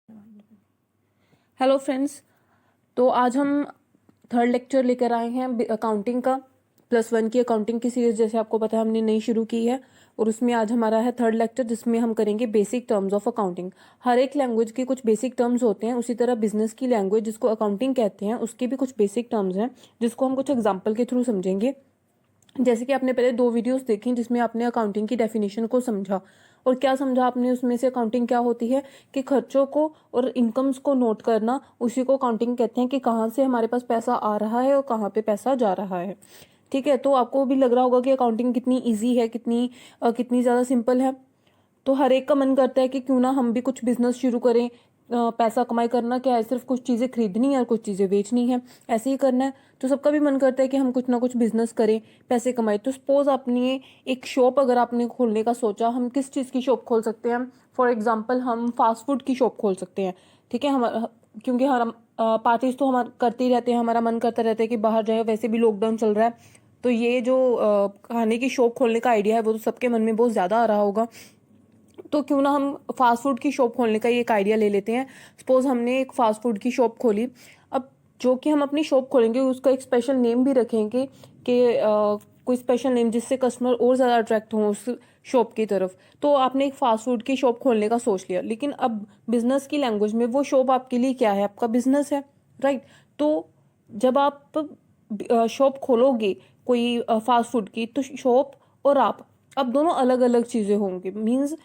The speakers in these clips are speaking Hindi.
Hello friends. तो आज हम थर्ड लेक्चर लेकर आए हैं अकाउंटिंग का। +1 की अकाउंटिंग की सीरीज, जैसे आपको पता है, हमने नई शुरू की है और उसमें आज हमारा है थर्ड लेक्चर, जिसमें हम करेंगे बेसिक टर्म्स ऑफ अकाउंटिंग। हर एक लैंग्वेज के कुछ बेसिक टर्म्स होते हैं, उसी तरह बिजनेस की लैंग्वेज जिसको अकाउंटिंग कहते हैं उसके भी कुछ बेसिक टर्म्स हैं, जिसको हम कुछ एग्जाम्पल के थ्रू समझेंगे। जैसे कि आपने पहले 2 वीडियोस देखी जिसमें आपने अकाउंटिंग की डेफिनेशन को समझा। और क्या समझा आपने उसमें से? अकाउंटिंग क्या होती है कि खर्चों को और इनकम्स को नोट करना, उसी को अकाउंटिंग कहते हैं कि कहाँ से हमारे पास पैसा आ रहा है और कहाँ पे पैसा जा रहा है। ठीक है, तो आपको भी लग रहा होगा कि अकाउंटिंग कितनी ईजी है, कितनी ज़्यादा सिंपल है। तो हर एक का मन करता है कि क्यों ना हम भी कुछ बिजनेस शुरू करें। पैसा कमाई करना क्या है, सिर्फ कुछ चीज़ें खरीदनी है और कुछ चीज़ें बेचनी है, ऐसे ही करना है। तो सबका भी मन करता है कि हम कुछ ना कुछ बिजनेस करें, पैसे कमाएं। तो सपोज आपने एक शॉप अगर आपने खोलने का सोचा, हम किस चीज़ की शॉप खोल सकते हैं? फॉर एग्जाम्पल हम फास्ट फूड की शॉप खोल सकते हैं। ठीक है, हमारा क्योंकि हम पार्टीज तो हम करते ही रहते हैं, हमारा मन करता रहता है कि बाहर जाए, वैसे भी लॉकडाउन चल रहा है। तो ये जो खाने की शॉप खोलने का आइडिया है वो तो सबके मन में बहुत ज़्यादा आ रहा होगा। तो क्यों ना हम फास्ट फूड की शॉप खोलने का ये एक आइडिया ले लेते हैं। सपोज हमने एक फास्ट फूड की शॉप खोली। अब जो कि हम अपनी शॉप खोलेंगे उसका एक स्पेशल नेम भी रखेंगे कि कोई स्पेशल नेम जिससे कस्टमर और ज़्यादा अट्रैक्ट हों उस शॉप की तरफ। तो आपने एक फास्ट फूड की शॉप खोलने का सोच लिया, लेकिन अब बिजनेस की लैंग्वेज में वो शॉप आपके लिए क्या है? आपका बिजनेस है, राइट? तो जब आप शॉप खोलोगे कोई फास्ट फूड की, तो शॉप और आप अब दोनों अलग अलग चीज़ें होंगी। मीन्स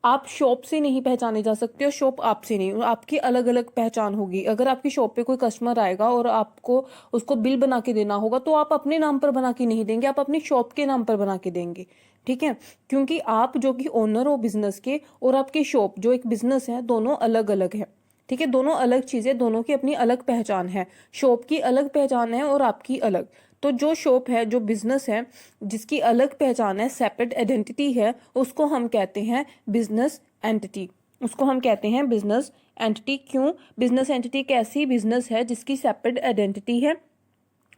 आप शॉप से नहीं पहचाने जा सकते और शॉप आपसे नहीं, आपकी अलग अलग पहचान होगी। अगर आपकी शॉप पे कोई कस्टमर आएगा और आपको उसको बिल बना के देना होगा, तो आप अपने नाम पर बना के नहीं देंगे, आप अपनी शॉप के नाम पर बना के देंगे। ठीक है, क्योंकि आप जो कि ओनर हो बिजनेस के और आपकी शॉप जो एक बिजनेस है, दोनों अलग अलग है। ठीक है, दोनों अलग चीजें, दोनों की अपनी अलग पहचान है। शॉप की अलग पहचान है और आपकी अलग। तो जो शॉप है, जो बिजनेस है, जिसकी अलग पहचान है, सेपरेट आइडेंटिटी है, उसको हम कहते हैं बिजनेस एंटिटी। उसको हम कहते हैं बिजनेस एंटिटी। क्यों? बिजनेस एंटिटी एक ऐसी बिजनेस है जिसकी सेपरेट आइडेंटिटी है।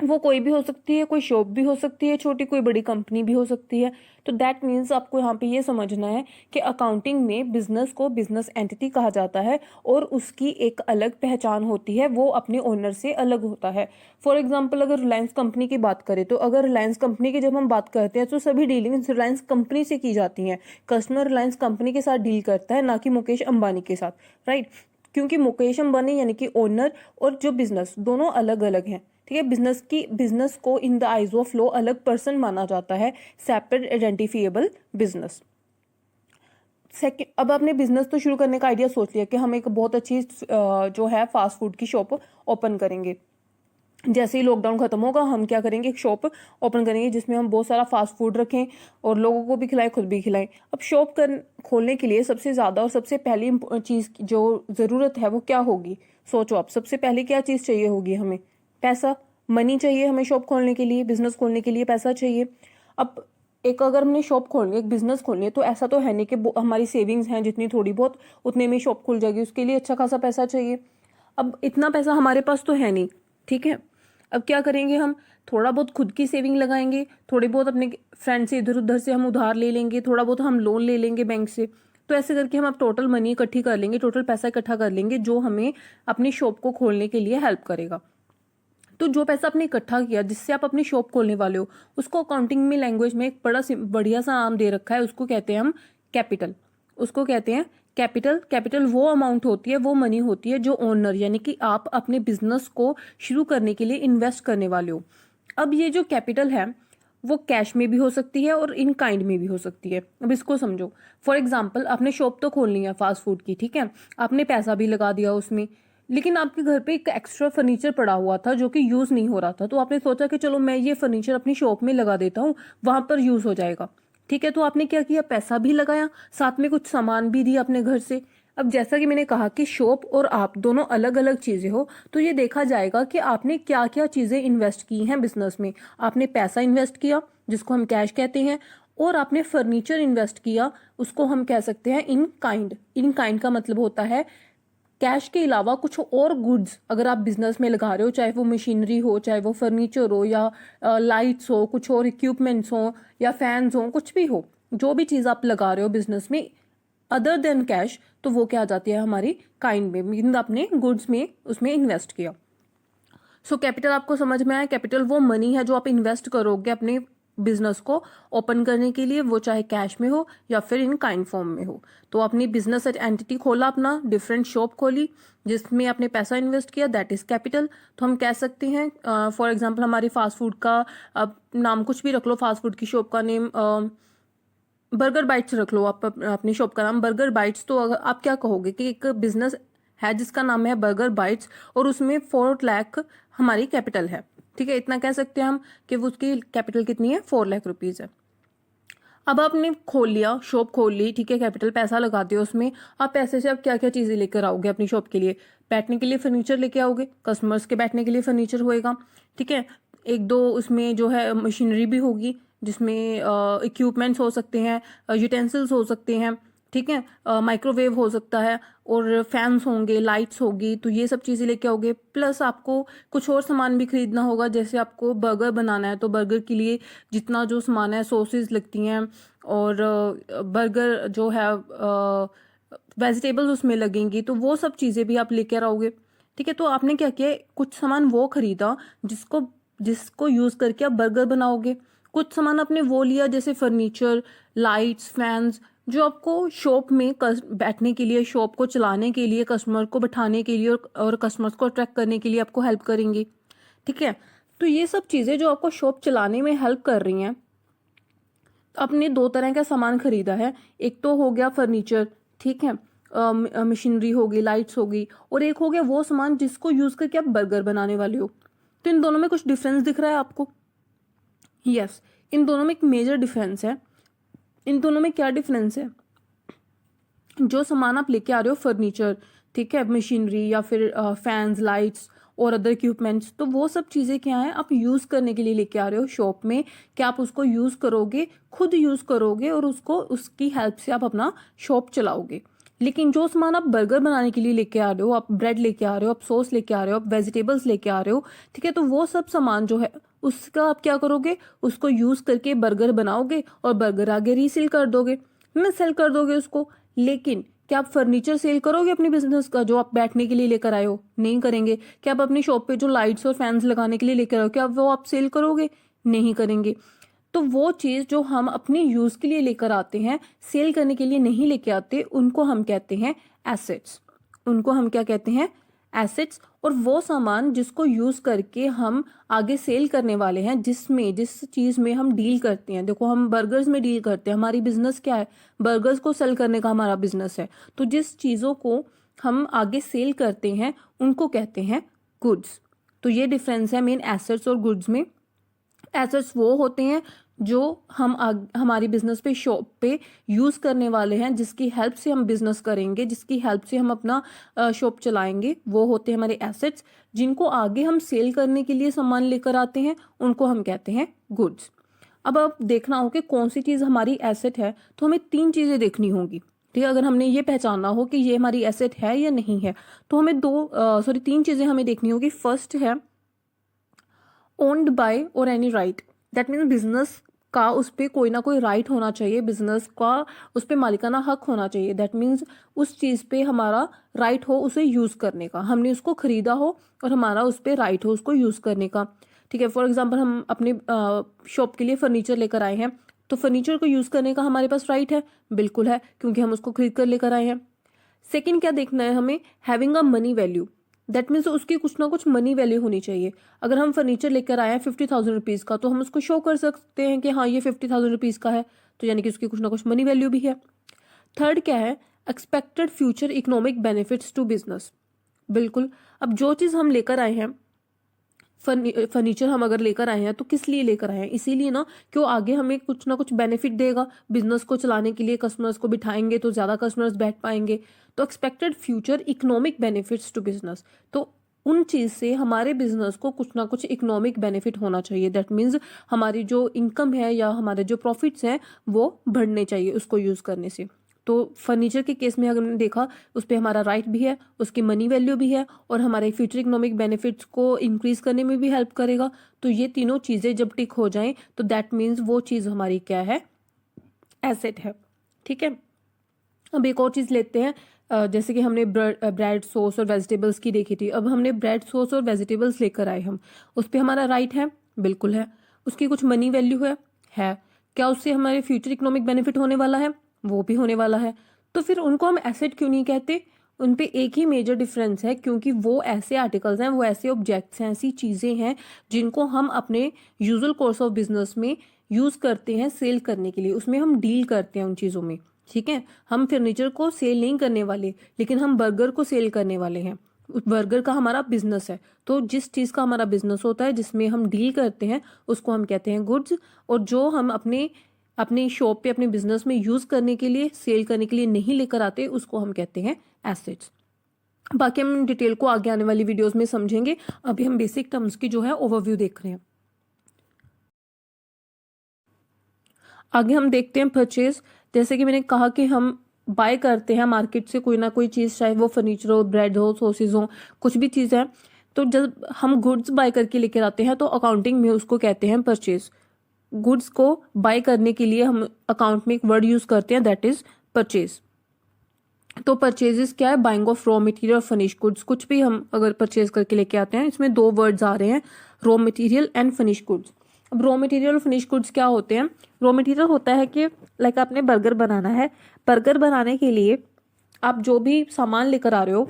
वो कोई भी हो सकती है, कोई शॉप भी हो सकती है छोटी, कोई बड़ी कंपनी भी हो सकती है। तो दैट मीन्स आपको यहाँ पे ये समझना है कि अकाउंटिंग में बिजनेस को बिजनेस एंटिटी कहा जाता है और उसकी एक अलग पहचान होती है, वो अपने ओनर से अलग होता है। फॉर एग्जाम्पल अगर रिलायंस कंपनी की बात करें, तो अगर रिलायंस कंपनी की जब हम बात करते हैं तो सभी डीलिंग रिलायंस कंपनी से की जाती हैं। कस्टमर रिलायंस कंपनी के साथ डील करता है, ना कि मुकेश अंबानी के साथ, राइट? क्योंकि मुकेश अंबानी यानी कि ओनर और जो बिजनेस, दोनों अलग अलग हैं। ठीक है, बिजनेस को in the eyes of law अलग पर्सन माना जाता है, सेपरेट आइडेंटिफिएबल बिजनेस। सेकेंड, अब आपने बिजनेस तो शुरू करने का आइडिया सोच लिया कि हम एक बहुत अच्छी जो है फास्ट फूड की शॉप ओपन करेंगे। जैसे ही लॉकडाउन खत्म होगा, हम क्या करेंगे? एक शॉप ओपन करेंगे जिसमें हम बहुत सारा फास्ट फूड रखें और लोगों को भी खिलाएं, खुद भी खिलाएं। अब खोलने के लिए सबसे ज़्यादा और सबसे पहली चीज़ जो ज़रूरत है वो क्या होगी? सोचो आप, सबसे पहले क्या चीज़ चाहिए होगी हमें? पैसा, मनी चाहिए हमें। शॉप खोलने के लिए, बिजनेस खोलने के लिए पैसा चाहिए। अब एक अगर हमने शॉप खोलनी है, एक बिजनेस खोलनी है, तो ऐसा तो है नहीं कि हमारी सेविंग्स हैं जितनी थोड़ी बहुत उतने में शॉप खुल जाएगी। उसके लिए अच्छा खासा पैसा चाहिए। अब इतना पैसा हमारे पास तो है नहीं। ठीक है, अब क्या करेंगे हम? थोड़ा बहुत खुद की सेविंग लगाएंगे, थोड़ी बहुत अपने फ्रेंड से इधर उधर से हम उधार ले लेंगे, थोड़ा बहुत हम लोन ले लेंगे बैंक से। तो ऐसे करके हम अब टोटल मनी इकट्ठी कर लेंगे, टोटल पैसा इकट्ठा कर लेंगे जो हमें अपनी शॉप को खोलने के लिए हेल्प करेगा। तो जो पैसा आपने इकट्ठा किया जिससे आप अपनी शॉप खोलने वाले हो, उसको अकाउंटिंग में लैंग्वेज में एक बढ़िया सा नाम दे रखा है, उसको कहते हैं हम कैपिटल। उसको कहते हैं कैपिटल। कैपिटल वो अमाउंट होती है, वो मनी होती है जो ओनर यानी कि आप अपने बिजनेस को शुरू करने के लिए इन्वेस्ट करने वाले हो। अब ये जो कैपिटल है वो कैश में भी हो सकती है और इन काइंड में भी हो सकती है। अब इसको समझो। फॉर एग्जाम्पल आपने शॉप तो खोलनी है फास्ट फूड की, ठीक है, आपने पैसा भी लगा दिया उसमें, लेकिन आपके घर पे एक एक्स्ट्रा फर्नीचर पड़ा हुआ था जो कि यूज नहीं हो रहा था। तो आपने सोचा कि चलो मैं ये फर्नीचर अपनी शॉप में लगा देता हूँ, वहां पर यूज हो जाएगा। ठीक है, तो आपने क्या किया? पैसा भी लगाया, साथ में कुछ सामान भी दिया अपने घर से। अब जैसा कि मैंने कहा कि शॉप और आप दोनों अलग अलग चीजें हो, तो ये देखा जाएगा कि आपने क्या क्या चीजें इन्वेस्ट की हैं बिजनेस में। आपने पैसा इन्वेस्ट किया जिसको हम कैश कहते हैं, और आपने फर्नीचर इन्वेस्ट किया, उसको हम कह सकते हैं इन काइंड। इन काइंड का मतलब होता है कैश के अलावा कुछ और गुड्स अगर आप बिजनेस में लगा रहे हो, चाहे वो मशीनरी हो, चाहे वो फर्नीचर हो, या लाइट्स हो, कुछ और इक्विपमेंट्स हो, या फैंस हो, कुछ भी हो, जो भी चीज़ आप लगा रहे हो बिजनेस में, अदर देन कैश, तो वो क्या आ जाती है हमारी काइंड में, मीन आपने गुड्स में उसमें इन्वेस्ट किया। सो कैपिटल आपको समझ में आया, कैपिटल वो मनी है जो आप इन्वेस्ट करोगे अपने बिजनेस को ओपन करने के लिए, वो चाहे कैश में हो या फिर इन काइंड फॉर्म में हो। तो अपनी बिजनेस एंटिटी खोला, अपना डिफरेंट शॉप खोली जिसमें आपने पैसा इन्वेस्ट किया, दैट इज कैपिटल। तो हम कह सकते हैं फॉर एग्जांपल हमारी फास्ट फूड का नाम कुछ भी रख लो, फास्ट फूड की शॉप का नेम बर्गर बाइट्स रख लो, आप अपनी शॉप का नाम बर्गर बाइट्स। तो अगर आप क्या कहोगे कि एक बिजनेस है जिसका नाम है बर्गर बाइट्स और उसमें 4 लाख हमारी कैपिटल है, ठीक है, इतना कह सकते हैं हम कि वो उसकी कैपिटल कितनी है, 4 लाख रुपीज है। अब आपने खोल लिया, शॉप खोल ली, ठीक है, कैपिटल पैसा लगा दिया उसमें। आप पैसे से आप क्या क्या चीजें लेकर आओगे अपनी शॉप के लिए? बैठने के लिए फर्नीचर लेके आओगे, कस्टमर्स के बैठने के लिए फर्नीचर होएगा, ठीक है। एक दो उसमें जो है मशीनरी भी होगी जिसमें इक्विपमेंट्स हो सकते हैं, यूटेंसिल्स हो सकते हैं, ठीक है, माइक्रोवेव हो सकता है, और फैंस होंगे, लाइट्स होगी। तो ये सब चीज़ें लेके आओगे। प्लस आपको कुछ और सामान भी खरीदना होगा, जैसे आपको बर्गर बनाना है तो बर्गर के लिए जितना जो सामान है, सॉसेस लगती हैं, और बर्गर जो है वेजिटेबल्स उसमें लगेंगी, तो वो सब चीज़ें भी आप लेकर आओगे, ठीक है। तो आपने क्या किया, कुछ सामान वो खरीदा जिसको जिसको यूज़ करके आप बर्गर बनाओगे। कुछ सामान आपने वो लिया जैसे फर्नीचर, लाइट्स, फैंस, जो आपको शॉप में बैठने के लिए, शॉप को चलाने के लिए, कस्टमर को बैठाने के लिए और कस्टमर्स को अट्रैक्ट करने के लिए आपको हेल्प करेंगी, ठीक है। तो ये सब चीज़ें जो आपको शॉप चलाने में हेल्प कर रही हैं, आपने 2 तरह का सामान खरीदा है। एक तो हो गया फर्नीचर, ठीक है, मशीनरी होगी, लाइट्स होगी, और एक हो गया वो सामान जिसको यूज़ करके आप बर्गर बनाने वाले हो। तो इन दोनों में कुछ डिफरेंस दिख रहा है आपको? यस, इन दोनों में एक मेजर डिफरेंस है। इन दोनों में क्या डिफरेंस है? जो सामान आप लेके आ रहे हो फर्नीचर, ठीक है, मशीनरी या फिर फैंस, लाइट्स और अदर इक्विपमेंट्स, तो वो सब चीज़ें क्या है, आप यूज़ करने के लिए लेके आ रहे हो शॉप में, कि आप उसको यूज़ करोगे, खुद यूज़ करोगे और उसको उसकी हेल्प से आप अपना शॉप चलाओगे। लेकिन जो सामान आप बर्गर बनाने के लिए लेके आ रहे हो, आप ब्रेड लेके आ रहे हो, आप सॉस लेके आ रहे हो, आप वेजिटेबल्स लेके आ रहे हो, ठीक है, तो वो सब सामान जो है उसका आप क्या करोगे, उसको यूज़ करके बर्गर बनाओगे और बर्गर आगे रीसेल कर दोगे, सेल कर दोगे उसको। लेकिन क्या आप फर्नीचर सेल करोगे अपनी बिजनेस का, जो आप बैठने के लिए लेकर आए हो? नहीं करेंगे। क्या आप अपनी शॉप पे जो लाइट्स और फैंस लगाने के लिए लेकर आए हो, क्या वो आप सेल करोगे? नहीं करेंगे। तो वो चीज़ जो हम अपने यूज़ के लिए लेकर आते हैं, सेल करने के लिए नहीं लेके आते, उनको हम कहते हैं एसेट्स। उनको हम क्या कहते हैं? एसेट्स। और वो सामान जिसको यूज़ करके हम आगे सेल करने वाले हैं, जिस चीज़ में हम डील करते हैं, देखो हम बर्गर्स में डील करते हैं, हमारी बिजनेस क्या है, बर्गर्स को सेल करने का हमारा बिजनेस है। तो जिस चीज़ों को हम आगे सेल करते हैं उनको कहते हैं गुड्स। तो ये डिफरेंस है मेन एसेट्स और गुड्स में। एसेट्स वो होते हैं जो हम हमारी बिजनेस पे, शॉप पे यूज़ करने वाले हैं, जिसकी हेल्प से हम बिजनेस करेंगे, जिसकी हेल्प से हम अपना शॉप चलाएंगे, वो होते हैं हमारे एसेट्स। जिनको आगे हम सेल करने के लिए सामान लेकर आते हैं उनको हम कहते हैं गुड्स। अब आप देखना हो कि कौन सी चीज़ हमारी एसेट है, तो हमें 3 चीज़ें देखनी होंगी, ठीक है। अगर हमने ये पहचानना हो कि ये हमारी एसेट है या नहीं है, तो हमें 3 चीज़ें हमें देखनी होगी। फर्स्ट है ओन्ड बाय और any right, that means business का उस पर कोई ना कोई राइट होना चाहिए, बिजनेस का उस पर मालिकाना हक होना चाहिए। दैट मीन्स उस चीज़ पे हमारा राइट हो उसे यूज़ करने का, हमने उसको खरीदा हो और हमारा उस पर राइट हो उसको यूज़ करने का, ठीक है। फॉर एग्जाम्पल हम अपने शॉप के लिए फर्नीचर लेकर आए हैं, तो फर्नीचर को यूज़ करने का हमारे पास राइट है, बिल्कुल है, क्योंकि हम उसको खरीद कर लेकर आए हैं। सेकेंड क्या देखना है हमें, having a money value, that means उसकी कुछ ना कुछ मनी वैल्यू होनी चाहिए। अगर हम फर्नीचर लेकर आए हैं 50,000 रुपीज़ का, तो हम उसको शो कर सकते हैं कि हाँ ये 50,000 रुपीज़ का है, तो यानी कि उसकी कुछ ना कुछ मनी वैल्यू भी है। थर्ड क्या है, expected future economic benefits to business. बिल्कुल, अब जो चीज़ हम लेकर आए हैं, फर्नीचर हम अगर लेकर आए हैं तो किस लिए लेकर आए हैं, इसीलिए ना कि वो आगे हमें कुछ ना कुछ बेनिफिट देगा बिजनेस को चलाने के लिए। कस्टमर्स को बिठाएंगे तो ज़्यादा कस्टमर्स बैठ पाएंगे, तो expected future economic benefits to business. तो उन चीज़ से हमारे बिजनेस को कुछ ना कुछ इकोनॉमिक बेनिफिट होना चाहिए। दैट मीन्स हमारी जो इनकम है या हमारे जो प्रॉफिट्स हैं वो बढ़ने चाहिए उसको यूज़ करने से। तो फर्नीचर के केस में अगर हमने देखा, उस पर हमारा राइट भी है, उसकी मनी वैल्यू भी है, और हमारे फ्यूचर इकोनॉमिक बेनिफिट्स को इंक्रीज करने में भी हेल्प करेगा। तो ये तीनों चीज़ें जब टिक हो जाएं तो दैट मीन्स वो चीज़ हमारी क्या है, एसेट है, ठीक है। अब एक और चीज़ लेते हैं, जैसे कि हमने ब्रेड सॉस और वेजिटेबल्स की देखी थी। अब हमने ब्रेड सॉस और वेजिटेबल्स लेकर आए हम, उस पर हमारा राइट है, बिल्कुल है। उसकी कुछ मनी वैल्यू है। क्या उससे हमारे फ्यूचर इकोनॉमिक बेनिफिट होने वाला है? वो भी होने वाला है। तो फिर उनको हम एसेट क्यों नहीं कहते? उन पे एक ही मेजर डिफरेंस है, क्योंकि वो ऐसे आर्टिकल्स हैं, वो ऐसे ऑब्जेक्ट्स हैं, ऐसी चीज़ें हैं जिनको हम अपने यूजुअल कोर्स ऑफ बिजनेस में यूज़ करते हैं सेल करने के लिए, उसमें हम डील करते हैं उन चीज़ों में। ठीक है, हम फर्नीचर को सेल नहीं करने वाले, लेकिन हम बर्गर को सेल करने वाले हैं। बर्गर का हमारा बिजनेस है, तो जिस चीज़ का हमारा बिजनेस होता है, जिसमें हम डील करते हैं, उसको हम कहते हैं गुड्स। और जो हम अपने अपनी शॉप पे अपने बिजनेस में यूज़ करने के लिए, सेल करने के लिए नहीं लेकर आते, उसको हम कहते हैं एसेट्स। बाकी हम डिटेल को आगे आने वाली वीडियोस में समझेंगे। अभी हम बेसिक टर्म्स की जो है ओवरव्यू देख रहे हैं। आगे हम देखते हैं परचेज। जैसे कि मैंने कहा कि हम बाय करते हैं मार्केट से कोई ना कोई चीज़, चाहे वो फर्नीचर हो, ब्रेड हो, सॉसेज हो, कुछ भी चीज़ है। तो जब हम गुड्स बाय करके लेकर आते हैं तो अकाउंटिंग में उसको कहते हैं परचेज। गुड्स को बाय करने के लिए हम अकाउंट में एक वर्ड यूज करते हैं, दैट इज परचेज। तो परचेजेस क्या है? बाइंग ऑफ रॉ मटेरियल और फिनिश गुड्स। कुछ भी हम अगर परचेज करके लेके आते हैं, इसमें दो वर्ड्स आ रहे हैं, raw material and finish goods. अब रॉ मटेरियल और फिनिश गुड्स क्या होते हैं? रॉ मटेरियल होता है कि लाइक आपने बर्गर बनाना है, बर्गर बनाने के लिए आप जो भी सामान लेकर आ रहे हो,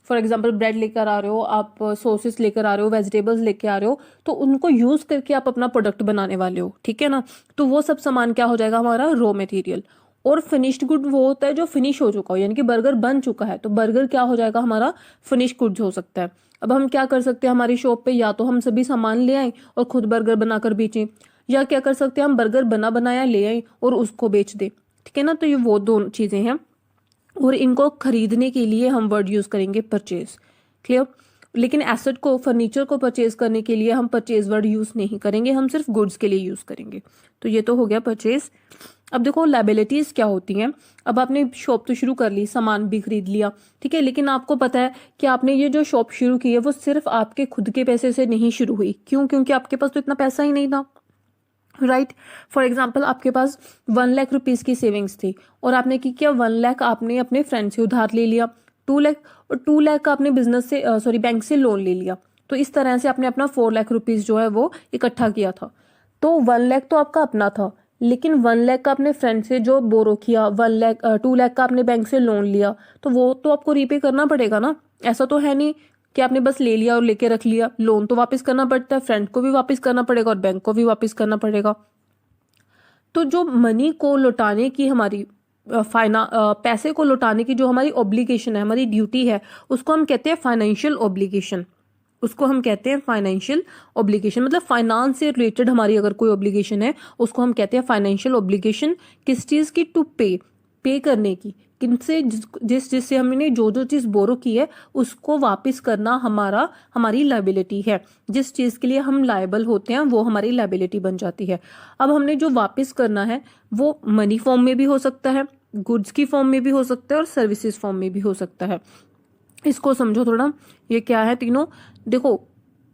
फॉर एग्जाम्पल ब्रेड लेकर आ रहे हो, आप सॉसेस लेकर आ रहे हो, वेजिटेबल्स लेकर आ रहे हो, तो उनको यूज करके आप अपना प्रोडक्ट बनाने वाले हो। ठीक है ना? तो वो सब सामान क्या हो जाएगा? हमारा रॉ मटेरियल। और फिनिश्ड गुड वो होता है जो फिनिश हो चुका हो, यानी कि बर्गर बन चुका है, तो बर्गर क्या हो जाएगा? हमारा फिनिश गुड्स हो सकता है। अब हम क्या कर सकते हैं हमारी शॉप पे? या तो हम सभी सामान ले आए और खुद बर्गर बनाकर बेचें, या क्या कर सकते हैं हम बर्गर बना बनाया ले आए और उसको बेच दे। ठीक है ना? तो ये वो दो चीजें हैं। और इनको खरीदने के लिए हम वर्ड यूज करेंगे परचेज। क्लियर? लेकिन एसेट को, फर्नीचर को परचेज करने के लिए हम परचेज वर्ड यूज नहीं करेंगे, हम सिर्फ गुड्स के लिए यूज करेंगे। तो ये तो हो गया परचेज। अब देखो लायबिलिटीज क्या होती हैं। अब आपने शॉप तो शुरू कर ली, सामान भी खरीद लिया, ठीक है, लेकिन आपको पता है कि आपने ये जो शॉप शुरू की है वो सिर्फ आपके खुद के पैसे से नहीं शुरू हुई। क्यों? क्योंकि आपके पास तो इतना पैसा ही नहीं था, राइट। फॉर एग्जाम्पल आपके पास 1 लाख रुपीज की सेविंग्स थी और आपने क्या किया? 1 लाख आपने अपने फ्रेंड से उधार ले लिया, 2 लाख, और 2 लाख का आपने बिजनेस से बैंक से लोन ले लिया। तो इस तरह से आपने अपना 4 लाख रुपीज जो है वो इकट्ठा किया था। तो 1 लाख तो आपका अपना था, लेकिन 1 लाख का आपने फ्रेंड से जो बोरो किया, 2 लाख का आपने बैंक से लोन लिया, तो वो तो आपको रीपे करना पड़ेगा ना। ऐसा तो है नहीं कि आपने बस ले लिया और लेके रख लिया। लोन तो वापस करना पड़ता है, फ्रेंड को भी वापस करना पड़ेगा और बैंक को भी वापस करना पड़ेगा। तो जो मनी को लौटाने की हमारी पैसे को लौटाने की जो हमारी ऑब्लिगेशन है, हमारी ड्यूटी है, उसको हम कहते हैं फाइनेंशियल ऑब्लिगेशन। उसको हम कहते हैं फाइनेंशियल ऑब्लिगेशन। मतलब फाइनेंस से रिलेटेड हमारी अगर कोई ऑब्लिगेशन है, उसको हम कहते हैं फाइनेंशियल ऑब्लिगेशन। किस चीज की? टू पे करने की। किनसे? जिससे हमने जो जो चीज बोरो की है उसको वापस करना हमारी लायबिलिटी है। जिस चीज के लिए हम लायबल होते हैं वो हमारी लायबिलिटी बन जाती है। अब हमने जो वापस करना है वो मनी फॉर्म में भी हो सकता है, गुड्स की फॉर्म में भी हो सकता है और सर्विसेज फॉर्म में भी हो सकता है। इसको समझो थोड़ा, ये क्या है तीनों। देखो,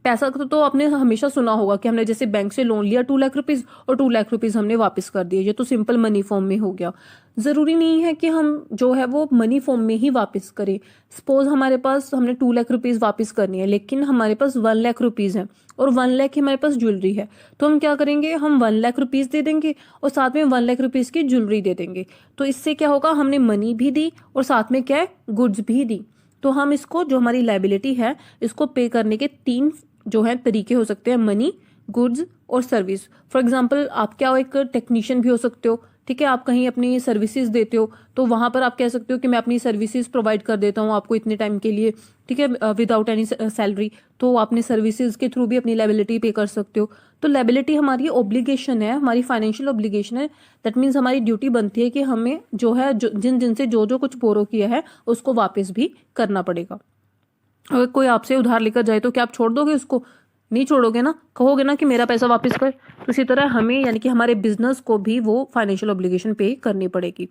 पैसा तो आपने हमेशा सुना होगा कि हमने जैसे बैंक से लोन लिया 2 लाख रुपीज और 2 लाख रुपीज हमने वापस कर दिए, ये तो सिंपल मनी फॉर्म में हो गया। जरूरी नहीं है कि हम जो है वो मनी फॉर्म में ही वापस करें। सपोज हमारे पास, हमने 2 लाख रुपीज वापस करनी है, लेकिन हमारे पास 1 लाख रुपीज है और 1 लाख की हमारे पास ज्वेलरी है, तो हम क्या करेंगे? हम 1 लाख रुपीज दे देंगे और साथ में 1 लाख रुपीज की ज्वेलरी दे देंगे। तो इससे क्या होगा? हमने मनी भी दी और साथ में क्या है? गुड्स भी दी। तो हम इसको, जो हमारी लायबिलिटी है, इसको पे करने के 3 जो है तरीके हो सकते हैं, मनी, गुड्स और सर्विस। फॉर एग्जाम्पल आप क्या हो? एक टेक्नीशियन भी हो सकते हो, ठीक है। आप कहीं अपनी सर्विसेज देते हो तो वहां पर आप कह सकते हो कि मैं अपनी सर्विसेज प्रोवाइड कर देता हूँ आपको इतने टाइम के लिए, ठीक है, विदाउट एनी सैलरी। तो आपने सर्विसेज के थ्रू भी अपनी लायबिलिटी पे कर सकते हो। तो लायबिलिटी हमारी ऑब्लिगेशन है, हमारी फाइनेंशियल ऑब्लिगेशन है। दैट मीन्स हमारी ड्यूटी बनती है कि हमें जो है जिनसे जो जो कुछ बोरो किया है उसको वापस भी करना पड़ेगा। अगर कोई आपसे उधार लेकर जाए तो क्या आप छोड़ दोगे उसको? नहीं छोड़ोगे ना, कहोगे ना कि मेरा पैसा वापस कर। तो इसी तरह हमें, यानी कि हमारे बिजनेस को भी वो फाइनेंशियल ऑब्लिगेशन पे करनी पड़ेगी।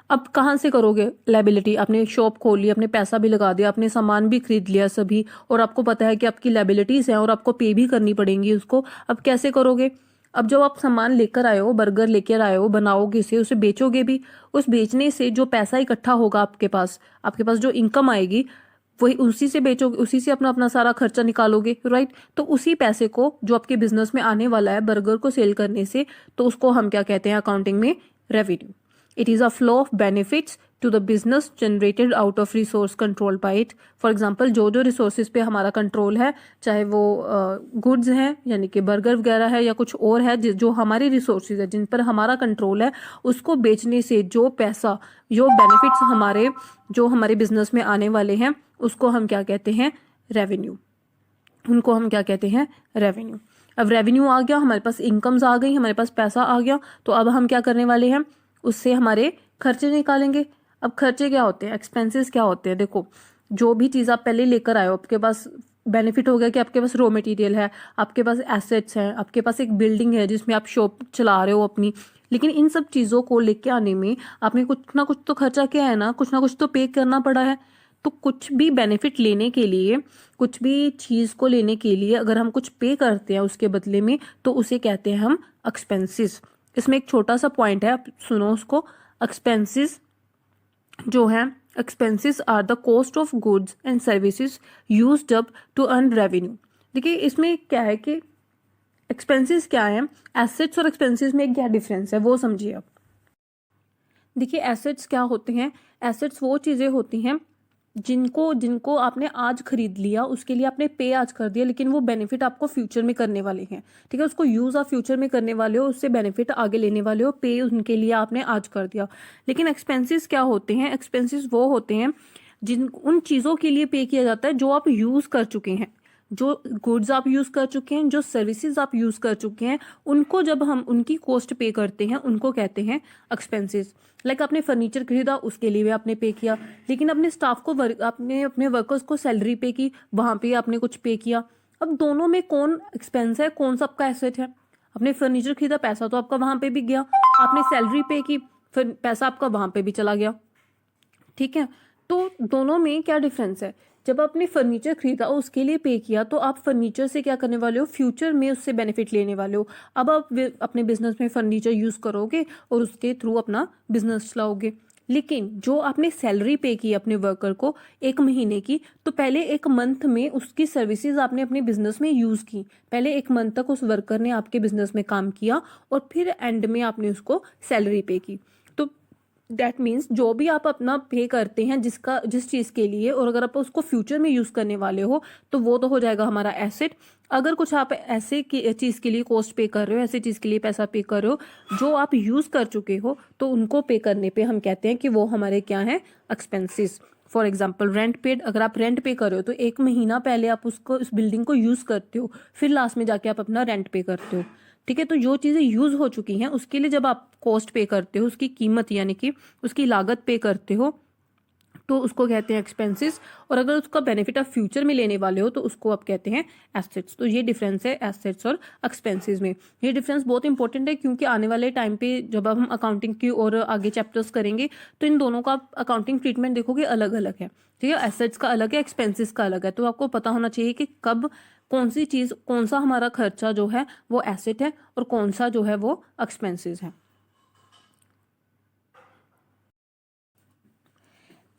अब कहाँ से करोगे लायबिलिटी? आपने शॉप खोल ली, आपने पैसा भी लगा दिया, आपने सामान भी खरीद लिया सभी, और आपको पता है कि आपकी लायबिलिटीज हैं और आपको पे भी करनी पड़ेंगी उसको। अब कैसे करोगे? अब जब आप सामान लेकर आए हो, बर्गर लेकर आए हो, बनाओगे इसे, उसे बेचोगे भी, उस बेचने से जो पैसा इकट्ठा होगा आपके पास जो इनकम आएगी, वही उसी से बेचोगे, उसी से अपना अपना सारा खर्चा निकालोगे, राइट। तो उसी पैसे को जो आपके बिजनेस में आने वाला है बर्गर को सेल करने से, तो उसको हम क्या कहते हैं अकाउंटिंग में? Revenue. It is a flow of benefits to the business generated out of resource control by it. For example, जो जो रिसोर्सेज पे हमारा कंट्रोल है, चाहे वो गुड्स हैं यानी कि बर्गर वगैरह है या कुछ और है, जो हमारे रिसोर्सेज है जिन पर हमारा कंट्रोल है, उसको बेचने से जो पैसा, जो बेनिफिट्स जो हमारे बिजनेस में आने वाले हैं, उसको हम क्या कहते हैं? रेवेन्यू। उनको हम क्या कहते हैं? रेवेन्यू। अब रेवेन्यू आ गया, हमारे पास इनकम्स आ गई, हमारे पास पैसा आ गया, तो अब हम क्या करने वाले हैं? उससे हमारे खर्चे निकालेंगे। अब खर्चे क्या होते हैं? एक्सपेंसेस क्या होते हैं? देखो, जो भी चीज़ आप पहले लेकर आए हो, आपके पास बेनिफिट हो गया कि आपके पास रॉ मटेरियल है, आपके पास एसेट्स हैं, आपके पास एक बिल्डिंग है जिसमें आप शॉप चला रहे हो अपनी, लेकिन इन सब चीज़ों को लेके आने में आपने कुछ ना कुछ तो खर्चा किया है ना, कुछ ना कुछ तो पे करना पड़ा है। तो कुछ भी बेनिफिट लेने के लिए, कुछ भी चीज़ को लेने के लिए अगर हम कुछ पे करते हैं उसके बदले में, तो उसे कहते हैं हम एक्सपेंसेस। इसमें एक छोटा सा पॉइंट है, आप सुनो उसको। एक्सपेंसेस जो है, expenses are the cost of goods and services used up to earn revenue. देखिए, इसमें क्या है कि एक्सपेंसेस क्या है, एसेट्स और एक्सपेंसेस में क्या डिफरेंस है वो समझिए आप। देखिए, एसेट्स क्या होते हैं? एसेट्स वो चीज़ें होती हैं जिनको आपने आज खरीद लिया, उसके लिए आपने पे आज कर दिया, लेकिन वो बेनिफिट आपको फ्यूचर में करने वाले हैं, ठीक है। उसको यूज़ आप फ्यूचर में करने वाले हो, उससे बेनिफिट आगे लेने वाले हो, पे उनके लिए आपने आज कर दिया। लेकिन एक्सपेंसेस क्या होते हैं? एक्सपेंसेस वो होते हैं उन चीज़ों के लिए पे किया जाता है जो आप यूज़ कर चुके हैं, जो गुड्स आप यूज़ कर चुके हैं, जो सर्विसेज आप यूज़ कर चुके हैं, उनको जब हम उनकी कॉस्ट पे करते हैं, उनको कहते हैं एक्सपेंसेस। लाइक आपने फर्नीचर खरीदा, उसके लिए भी आपने पे किया, लेकिन अपने स्टाफ को आपने अपने वर्कर्स को सैलरी पे की, वहाँ पे आपने कुछ पे किया। अब दोनों में कौन एक्सपेंस है, कौन सा आपका एसेट है? आपने फर्नीचर खरीदा, पैसा तो आपका वहाँ पे भी गया, आपने सैलरी पे की, फिर पैसा आपका वहाँ पे भी चला गया, ठीक है। तो दोनों में क्या डिफरेंस है? जब आपने फर्नीचर खरीदा, उसके लिए पे किया, तो आप फर्नीचर से क्या करने वाले हो? फ्यूचर में उससे बेनिफिट लेने वाले हो। अब आप अपने बिजनेस में फर्नीचर यूज करोगे और उसके थ्रू अपना बिजनेस चलाओगे। लेकिन जो आपने सैलरी पे की अपने वर्कर को 1 महीने की, तो पहले 1 मंथ में उसकी सर्विसेज आपने अपने बिजनेस में यूज की, पहले 1 मंथ तक उस वर्कर ने आपके बिजनेस में काम किया और फिर एंड में आपने उसको सैलरी पे की। तो दैट मीन्स जो भी आप अपना पे करते हैं जिस चीज़ के लिए, और अगर आप उसको फ्यूचर में यूज़ करने वाले हो, तो वो तो हो जाएगा हमारा एसेट। अगर कुछ आप ऐसे चीज़ के लिए कॉस्ट पे कर रहे हो, ऐसी चीज़ के लिए पैसा पे कर रहे हो जो आप यूज़ कर चुके हो, तो उनको पे करने पे हम कहते हैं कि वो हमारे क्या है? Expenses. For example, rent paid, अगर आप रेंट पे कर रहे हो तो 1 महीना पहले आप उस बिल्डिंग को यूज़ करते हो, फिर लास्ट में जाके आप अपना रेंट पे करते हो, ठीक है। तो जो चीज़ें यूज़ हो चुकी हैं उसके लिए जब आप कॉस्ट पे करते हो, उसकी कीमत यानी कि उसकी लागत पे करते हो, तो उसको कहते हैं एक्सपेंसेस। और अगर उसका बेनिफिट आप फ्यूचर में लेने वाले हो, तो उसको आप कहते हैं एसेट्स। तो ये डिफरेंस है एसेट्स और एक्सपेंसेस में। ये डिफरेंस बहुत इंपॉर्टेंट है, क्योंकि आने वाले टाइम पे जब हम अकाउंटिंग की और आगे चैप्टर्स करेंगे, तो इन दोनों का अकाउंटिंग ट्रीटमेंट देखोगे अलग अलग है, ठीक है। एसेट्स का अलग है, एक्सपेंसेस का अलग है। तो आपको पता होना चाहिए कि कब कौन सी चीज़, कौन सा हमारा खर्चा जो है वो एसेट है और कौन सा जो है वो एक्सपेंसेस है।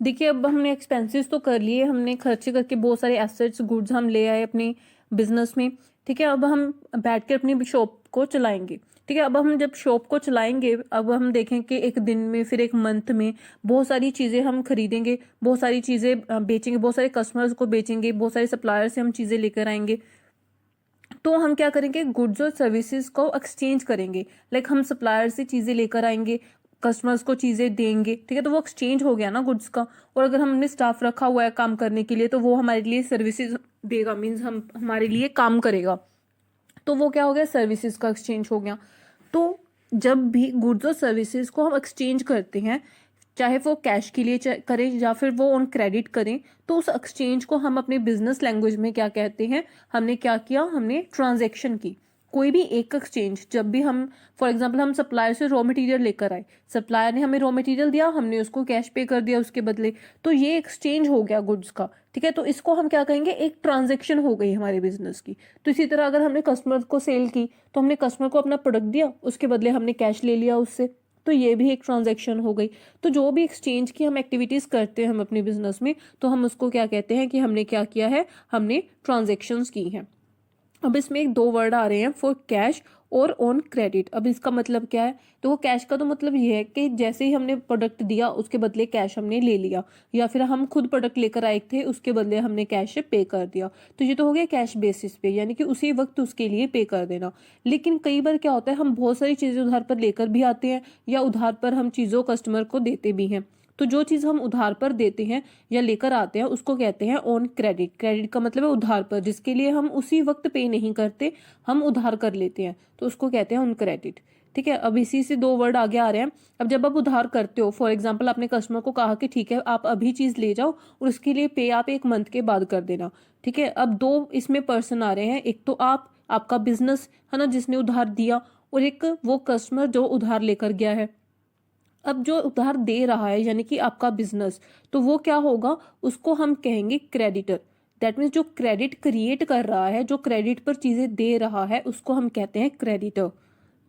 देखिए, अब हमने एक्सपेंसेस तो कर लिए, हमने खर्चे करके बहुत सारे एसेट्स गुड्स हम ले आए अपने बिजनेस में, ठीक है। अब हम बैठ कर अपनी शॉप को चलाएंगे, ठीक है। अब हम जब शॉप को चलाएंगे, अब हम देखें कि एक दिन में, फिर 1 मंथ में बहुत सारी चीज़ें हम खरीदेंगे, बहुत सारी चीज़ें बेचेंगे, बहुत सारे कस्टमर्स को बेचेंगे, बहुत सारे सप्लायर से हम चीज़ें लेकर आएंगे। तो हम क्या करेंगे? गुड्स और सर्विसेज को एक्सचेंज करेंगे। लाइक हम सप्लायर से चीज़ें लेकर आएंगे, कस्टमर्स को चीज़ें देंगे, ठीक है। तो वो एक्सचेंज हो गया ना गुड्स का। और अगर हमने स्टाफ रखा हुआ है काम करने के लिए, तो वो हमारे लिए सर्विसेज देगा, मीन्स हमारे लिए काम करेगा, तो वो क्या हो गया? सर्विसेज का एक्सचेंज हो गया। तो जब भी गुड्स और सर्विसेज को हम एक्सचेंज करते हैं, चाहे वो कैश के लिए करें या फिर वो ऑन क्रेडिट करें, तो उस एक्सचेंज को हम अपने बिजनेस लैंग्वेज में क्या कहते हैं? हमने क्या किया? हमने ट्रांजैक्शन की। कोई भी एक एक्सचेंज, जब भी हम फॉर एग्जांपल हम सप्लायर से रॉ मटेरियल लेकर आए, सप्लायर ने हमें रॉ मटेरियल दिया, हमने उसको कैश पे कर दिया उसके बदले, तो ये एक्सचेंज हो गया गुड्स का, ठीक है। तो इसको हम क्या कहेंगे, एक ट्रांजेक्शन हो गई हमारे बिजनेस की। तो इसी तरह अगर हमने कस्टमर को सेल की, तो हमने कस्टमर को अपना प्रोडक्ट दिया, उसके बदले हमने कैश ले लिया उससे, तो ये भी एक ट्रांजैक्शन हो गई। तो जो भी एक्सचेंज की हम एक्टिविटीज करते हैं हम अपने बिजनेस में, तो हम उसको क्या कहते हैं कि हमने क्या किया है, हमने ट्रांजैक्शंस की हैं। अब इसमें एक दो वर्ड आ रहे हैं, फॉर कैश और ऑन क्रेडिट। अब इसका मतलब क्या है, तो वो कैश का तो मतलब ये है कि जैसे ही हमने प्रोडक्ट दिया उसके बदले कैश हमने ले लिया, या फिर हम खुद प्रोडक्ट लेकर आए थे उसके बदले हमने कैश पे कर दिया, तो ये तो हो गया कैश बेसिस पे, यानी कि उसी वक्त उसके लिए पे कर देना। लेकिन कई बार क्या होता है, हम बहुत सारी चीजें उधार पर लेकर भी आते हैं, या उधार पर हम चीजों कस्टमर को देते भी हैं। तो जो चीज हम उधार पर देते हैं या लेकर आते हैं उसको कहते हैं ऑन क्रेडिट। क्रेडिट का मतलब है उधार पर, जिसके लिए हम उसी वक्त पे नहीं करते, हम उधार कर लेते हैं, तो उसको कहते हैं ऑन क्रेडिट, ठीक है। अब इसी से दो वर्ड आगे आ रहे हैं। अब जब आप उधार करते हो, फॉर एग्जाम्पल आपने कस्टमर को कहा कि ठीक है आप अभी चीज ले जाओ और उसके लिए पे आप 1 मंथ के बाद कर देना, ठीक है। अब दो इसमें पर्सन आ रहे हैं, एक तो आपका बिजनेस है ना जिसने उधार दिया, और एक वो कस्टमर जो उधार लेकर गया है। अब जो उधार दे रहा है यानी कि आपका बिजनेस, तो वो क्या होगा, उसको हम कहेंगे क्रेडिटर। दैट मीन्स जो क्रेडिट क्रिएट कर रहा है, जो क्रेडिट पर चीजें दे रहा है, उसको हम कहते हैं क्रेडिटर।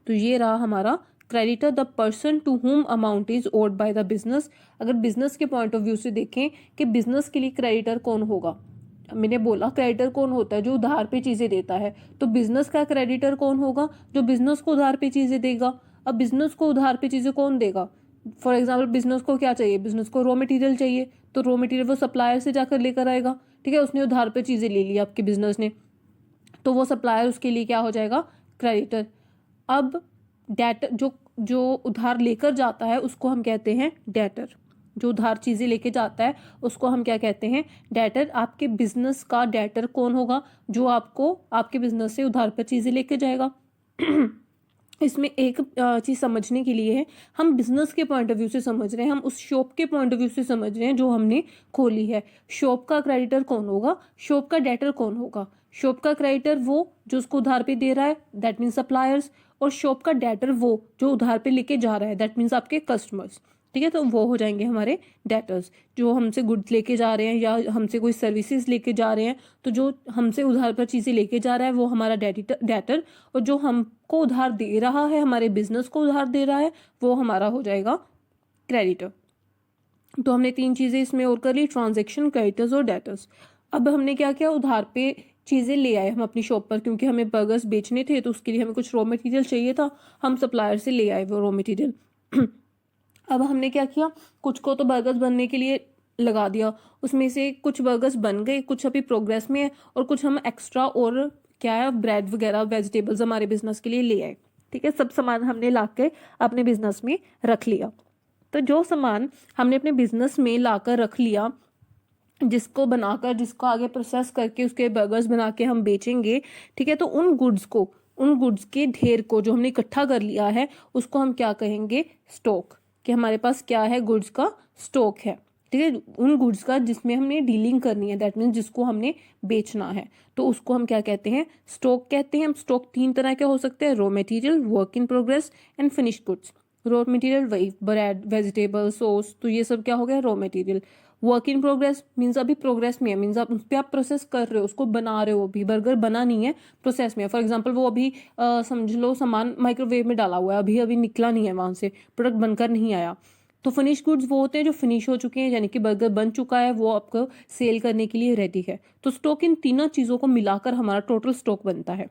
तो ये रहा हमारा creditor, the person to whom amount is owed by the business. अगर बिजनेस के पॉइंट ऑफ व्यू से देखें कि बिजनेस के लिए क्रेडिटर कौन होगा, मैंने बोला क्रेडिटर कौन होता है, जो उधार पे चीजें देता है, तो बिजनेस का क्रेडिटर कौन होगा, जो बिजनेस को उधार पे चीजें देगा। अब बिजनेस को उधार पे चीजें कौन देगा, फॉर एग्जाम्पल बिजनेस को क्या चाहिए, बिजनेस को रॉ मटेरियल चाहिए, तो रॉ मटेरियल वो सप्लायर से जाकर लेकर आएगा, ठीक है। उसने उधार पे चीजें ले ली आपके बिजनेस ने, तो वो सप्लायर उसके लिए क्या हो जाएगा, क्रेडिटर। अब डेटर, जो जो उधार लेकर जाता है उसको हम कहते हैं डेटर। जो उधार चीजें लेके जाता है उसको हम क्या कहते हैं, डेटर। आपके बिजनेस का डेटर कौन होगा, जो आपको आपके बिजनेस से उधार पर चीजें लेके जाएगा। इसमें एक चीज समझने के लिए है, हम बिजनेस के पॉइंट ऑफ व्यू से समझ रहे हैं, हम उस शॉप के पॉइंट ऑफ व्यू से समझ रहे हैं जो हमने खोली है। शॉप का क्रेडिटर कौन होगा, शॉप का डेटर कौन होगा। शॉप का क्रेडिटर वो जो उसको उधार पे दे रहा है, दैट मीन्स सप्लायर्स, और शॉप का डेटर वो जो उधार पे लेके जा रहा है, दैट मीन्स आपके कस्टमर्स, ठीक है। तो वो हो जाएंगे हमारे डेटर्स, जो हमसे गुड्स लेके जा रहे हैं या हमसे कोई सर्विसेज लेके जा रहे हैं, तो जो हमसे उधार पर चीजें लेके जा रहा है वो हमारा डेटर, और जो हमको उधार दे रहा है, हमारे बिजनेस को उधार दे रहा है, वो हमारा हो जाएगा क्रेडिटर। तो हमने 3 चीजें इसमें और कर ली, ट्रांजेक्शन, क्रेडिटर्स और डेटर्स। अब हमने क्या किया, उधार पे चीजें ले आए हम अपनी शॉप पर, क्योंकि हमें बर्गर्स बेचने थे तो उसके लिए हमें कुछ रॉ मटेरियल चाहिए था, हम सप्लायर से ले आए वो रॉ मटेरियल। अब हमने क्या किया, कुछ को तो बर्गर्स बनने के लिए लगा दिया, उसमें से कुछ बर्गर्स बन गए, कुछ अभी प्रोग्रेस में है, और कुछ हम एक्स्ट्रा और क्या है ब्रेड वगैरह वेजिटेबल्स हमारे बिजनेस के लिए ले आए, ठीक है। सब सामान हमने ला के अपने बिजनेस में रख लिया। तो जो सामान हमने अपने बिजनेस में लाकर रख लिया, जिसको बनाकर, जिसको आगे प्रोसेस करके उसके बर्गर्स बना के हम बेचेंगे, ठीक है। तो उन गुड्स के ढेर को जो हमने इकट्ठा कर लिया है उसको हम क्या कहेंगे, स्टॉक। कि हमारे पास क्या है, गुड्स का स्टॉक है, ठीक है। उन गुड्स का जिसमें हमने डीलिंग करनी है, दैट मीन्स जिसको हमने बेचना है, तो उसको हम क्या कहते हैं, स्टॉक कहते हैं। हम स्टॉक 3 तरह के हो सकते हैं, raw material, work in progress and finished goods. Raw material वही ब्रेड, वेजिटेबल, सॉस, तो ये सब क्या हो गया, raw material. Work in progress means अभी प्रोग्रेस में है, मीन्स आप उस पर आप प्रोसेस कर रहे हो, उसको बना रहे हो, अभी बर्गर बना नहीं है, प्रोसेस में है। फॉर एग्जांपल वो अभी समझ लो सामान माइक्रोवेव में डाला हुआ है, अभी अभी निकला नहीं है वहां से, प्रोडक्ट बनकर नहीं आया। तो फिनिश गुड्स वो होते हैं जो फिनिश हो चुके हैं, यानी कि बर्गर बन चुका है, वो आपको सेल करने के लिए रेडी है। तो स्टॉक इन तीनों चीजों को मिलाकर हमारा टोटल स्टॉक बनता है।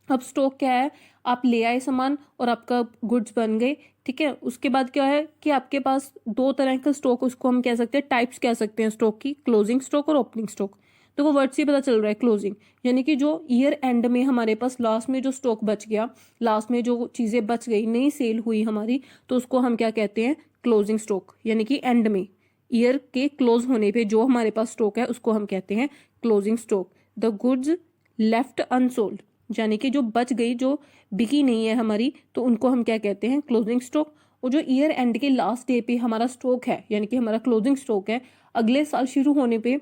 अब स्टॉक क्या है, आप ले आए सामान और आपका गुड्स बन गए, ठीक है। उसके बाद क्या है कि आपके पास 2 तरह का स्टॉक, उसको हम कह सकते हैं टाइप्स कह सकते हैं स्टॉक की, क्लोजिंग स्टॉक और ओपनिंग स्टॉक। तो वो वर्ड से पता चल रहा है, क्लोजिंग यानी कि जो ईयर एंड में हमारे पास लास्ट में जो स्टॉक बच गया, लास्ट में जो चीजें बच गई, नहीं सेल हुई हमारी, तो उसको हम क्या कहते हैं, क्लोजिंग स्टॉक। यानी कि एंड में, ईयर के क्लोज होने पे जो हमारे पास स्टॉक है उसको हम कहते हैं closing stock. The goods left unsold, यानी कि जो बच गई, जो बिकी नहीं है हमारी, तो उनको हम क्या कहते हैं, क्लोजिंग स्टॉक। और जो ईयर एंड के लास्ट डे पे हमारा स्टॉक है, यानी कि हमारा क्लोजिंग स्टॉक है, अगले साल शुरू होने पे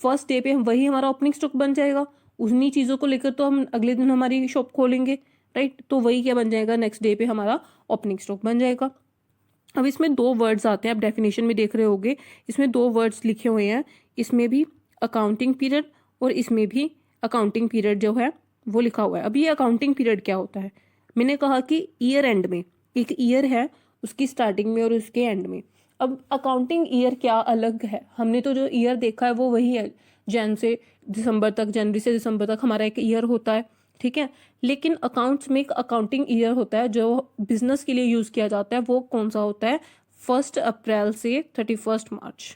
फर्स्ट डे पे वही हमारा ओपनिंग स्टॉक बन जाएगा, उन्हीं चीज़ों को लेकर तो हम अगले दिन हमारी शॉप खोलेंगे, राइट। तो वही क्या बन जाएगा, नेक्स्ट डे पे हमारा ओपनिंग स्टॉक बन जाएगा। अब इसमें दो वर्ड्स आते हैं, आप डेफिनेशन में देख रहे होगे, इसमें दो वर्ड्स लिखे हुए हैं, इसमें भी अकाउंटिंग पीरियड और इसमें भी अकाउंटिंग पीरियड जो है वो लिखा हुआ है। अब ये अकाउंटिंग पीरियड क्या होता है, मैंने कहा कि ईयर एंड में, एक ईयर है उसकी स्टार्टिंग में और उसके एंड में। अब अकाउंटिंग ईयर क्या अलग है, हमने तो जो ईयर देखा है वो वही है, जैन से दिसंबर तक, जनवरी से दिसंबर तक हमारा एक ईयर होता है, ठीक है। लेकिन अकाउंट्स में एक अकाउंटिंग ईयर होता है जो बिजनेस के लिए यूज किया जाता है, वो कौन सा होता है, 1 अप्रैल से 31 मार्च।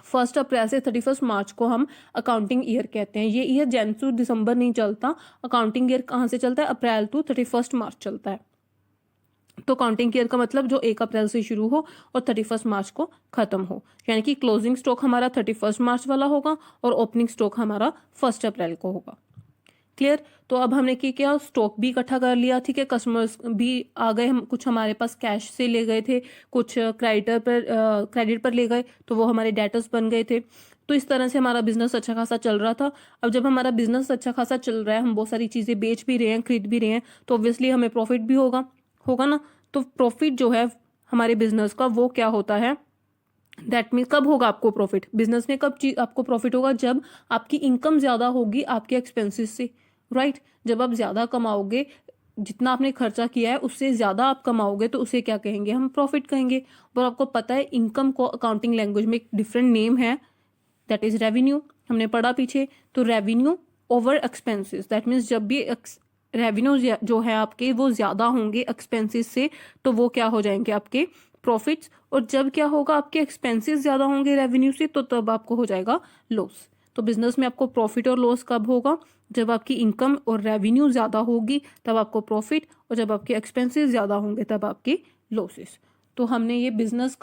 1 अप्रैल से 31 मार्च को हम अकाउंटिंग ईयर कहते हैं। ये ईयर जैन टू दिसंबर नहीं चलता, अकाउंटिंग ईयर कहाँ से चलता है, अप्रैल टू 31 मार्च चलता है। तो अकाउंटिंग ईयर का मतलब जो 1 अप्रैल से शुरू हो और 31 मार्च को खत्म हो, यानी कि क्लोजिंग स्टॉक हमारा 31 मार्च वाला होगा और ओपनिंग स्टॉक हमारा 1 अप्रैल को होगा। क्लियर। तो अब हमने क्या, स्टॉक भी इकट्ठा कर लिया, ठीक है, कस्टमर्स भी आ गए, हम कुछ हमारे पास कैश से ले गए थे, कुछ क्रेडिट पर ले गए, तो वो हमारे डेटर्स बन गए थे। तो इस तरह से हमारा बिजनेस अच्छा खासा चल रहा था। अब जब हमारा बिजनेस अच्छा खासा चल रहा है, हम बहुत सारी चीजें बेच भी रहे हैं, खरीद भी रहे हैं, तो ऑब्वियसली हमें प्रॉफिट भी होगा ना। तो प्रॉफिट जो है हमारे बिजनेस का वो क्या होता है, दैट मीन कब होगा आपको प्रॉफिट, बिजनेस में कब आपको प्रॉफिट होगा, जब आपकी इनकम ज्यादा होगी आपके एक्सपेंसेस से, राइट। जब आप ज्यादा कमाओगे, जितना आपने खर्चा किया है उससे ज्यादा आप कमाओगे, तो उसे क्या कहेंगे, हम प्रॉफिट कहेंगे। और आपको पता है इनकम को अकाउंटिंग लैंग्वेज में एक डिफरेंट नेम है, दैट इज रेवेन्यू, हमने पढ़ा पीछे। तो revenue over expenses, that means जब भी रेवेन्यू जो है आपके वो ज्यादा होंगे एक्सपेंसेस से, तो वो क्या हो जाएंगे आपके प्रॉफिट्स। और जब क्या होगा, आपके एक्सपेंसेस ज्यादा होंगे रेवेन्यू से, तो तब आपको हो जाएगा लॉस। तो बिजनेस में आपको प्रॉफिट और लॉस कब होगा, जब आपकी इनकम और रेवेन्यू ज्यादा होगी तब आपको प्रॉफिट, और जब आपके एक्सपेंसेस ज्यादा होंगे तब आपके लॉसेस। तो हमने ये बिजनेस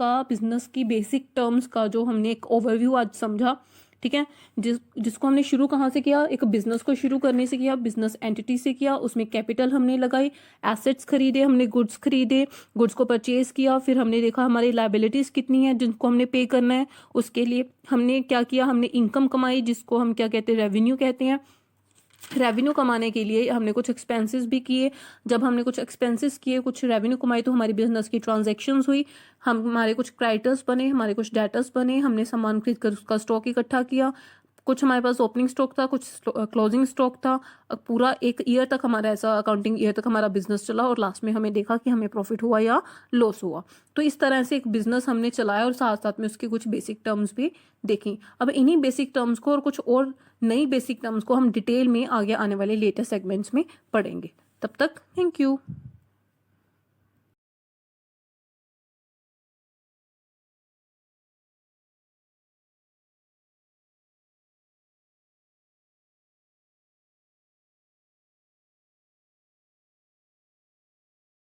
की बेसिक टर्म्स का जो हमने एक ओवरव्यू आज समझा, ठीक है, जिसको हमने शुरू कहाँ से किया, एक बिजनेस को शुरू करने से किया, बिजनेस एंटिटी से किया, उसमें कैपिटल हमने लगाई, एसेट्स खरीदे, हमने गुड्स खरीदे, गुड्स को परचेज किया, फिर हमने देखा हमारी लायबिलिटीज कितनी है जिनको हमने पे करना है, उसके लिए हमने क्या किया, हमने इनकम कमाई, जिसको हम क्या कहते हैं, रेवेन्यू कहते हैं। रेवेन्यू कमाने के लिए हमने कुछ एक्सपेंसेस भी किए, जब हमने कुछ एक्सपेंसेस किए, कुछ रेवेन्यू कमाई, तो हमारी बिजनेस की ट्रांजैक्शंस हुई, हमारे कुछ क्रेडिटर्स बने, हमारे कुछ डेटर्स बने, हमने सामान खरीद कर उसका स्टॉक इकट्ठा किया, कुछ हमारे पास ओपनिंग स्टॉक था, कुछ क्लोजिंग स्टॉक था। पूरा एक ईयर तक हमारा ऐसा अकाउंटिंग ईयर तक हमारा बिजनेस चला, और लास्ट में हमें देखा कि हमें प्रॉफिट हुआ या लॉस हुआ। तो इस तरह से एक बिजनेस हमने चलाया, और साथ साथ में उसके कुछ बेसिक टर्म्स भी देखी। अब इन्हीं बेसिक टर्म्स को और कुछ और नई बेसिक टर्म्स को हम डिटेल में आगे आने वाले लेटेस्ट सेगमेंट्स में पढ़ेंगे। तब तक थैंक यू।